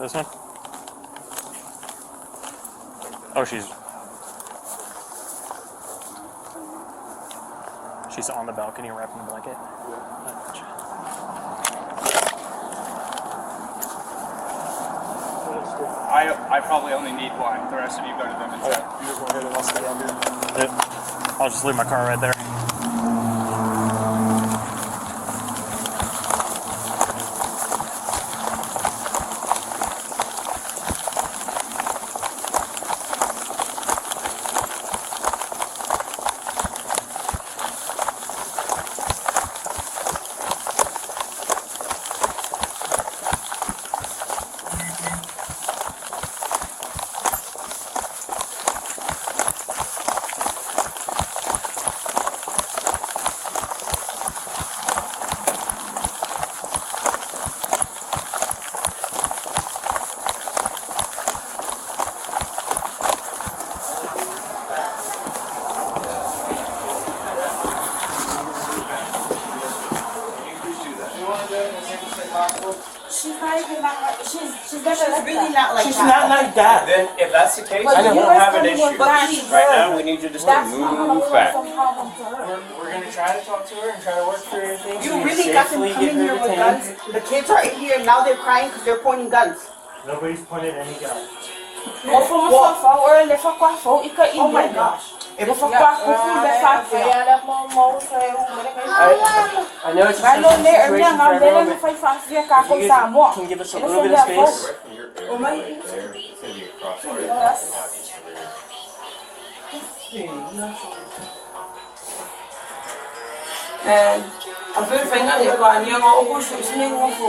This one? Oh, she's on the balcony wrapped in a blanket. I probably only need one. The rest of you go to them and check. You just want to go to the I'll just leave my car right there. She's not like that. Then, if that's the case, But I don't you have an guys issue. don't Right work now, we need you to just move back. We're gonna try to talk to her and try to work through everything. You really got them coming here with guns. The kids are in here now. They're crying because they're pointing guns. Nobody's pointed any gun. Oh my gosh. I know it's a sensitive situation for everyone, but you guys can give us a little bit of space. And I'm very thankful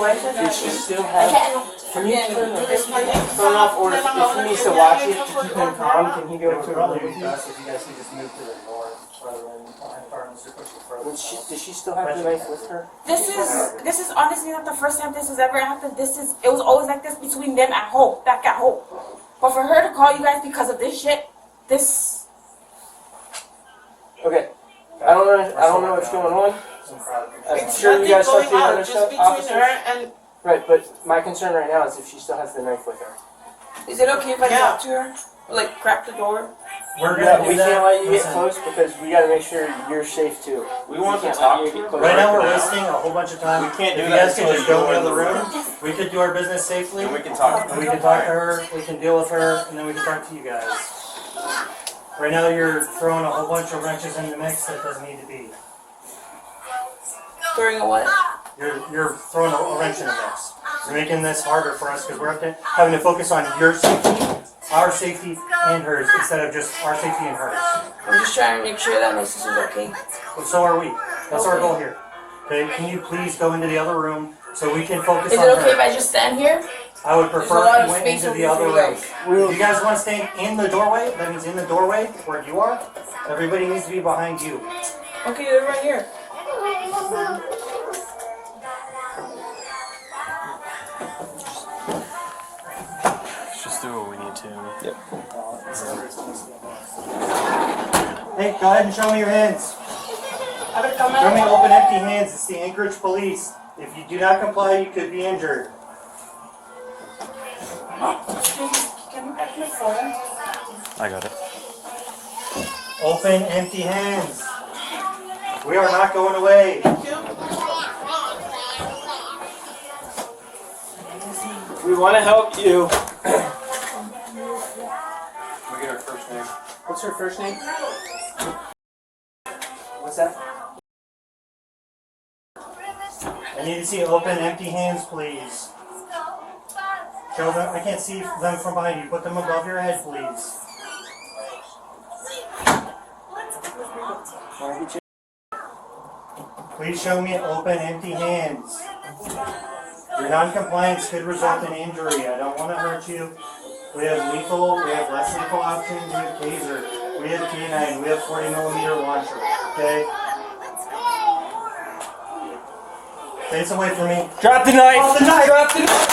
that Does she still have... Can you turn off, or if he needs to watch it to keep him calm, can he go to her Probably room? be best if you guys could just move to the north rather than behind Farmers to push it further. Does she still have the knife with her? This is honestly not the first time this has ever happened. It was always like this between them at home, back at home. But for her to call you guys because of this shit, this. Okay. I don't know what's going on. I'm sure you guys talked to the other officers. Right, but my concern right now is if she still has the knife with her. is it okay if I talk to her? Like crack the door? We're Yeah, gonna we do that. can't let you get Listen, close because we gotta make sure you're safe too. We want to can't talk let to you her. get close. Right now we're wasting a whole bunch of time. We can't do If that you guys can until just you go go in in the the room, we could do our business safely. And we can talk. And we can talk to her, we can deal with her, and then we can talk to you guys. Right now you're throwing a whole bunch of wrenches in the mix that doesn't need to be. Throwing a what? You're throwing a wrench in the mix. You're making this harder for us because we're having to focus on your safety, our safety, and hers instead of just our safety and hers. I'm just trying to make sure that my sister's okay. Well, so are we. That's our goal here. Okay, can you please go into the other room so we can focus Is on it okay if her? I just stand here? I would There's a prefer lot if of you went space into the over other for you room. guys. If you guys want to stand in the doorway, that means in the doorway where you are. Everybody needs to be behind you. Okay, they're right here. Let's just do what we need to. Yep. Hey, go ahead and show me your hands. Show me open, empty hands. It's the Anchorage Police. If you do not comply, you could be injured. I got it. Open, empty hands. We are not going away. We want to help you. We get her first name. What's her first name? What's that? I need to see open, empty hands, please. Show them. I can't see them from behind you. Put them above your head, please. Please show me open, empty hands. Your non-compliance could result in injury. I don't want to hurt you. We have lethal, we have less lethal options, we have taser, we have K9, we have 40mm launcher. Okay? Face away from me. Drop the knife! Oh, the knife! Drop the knife!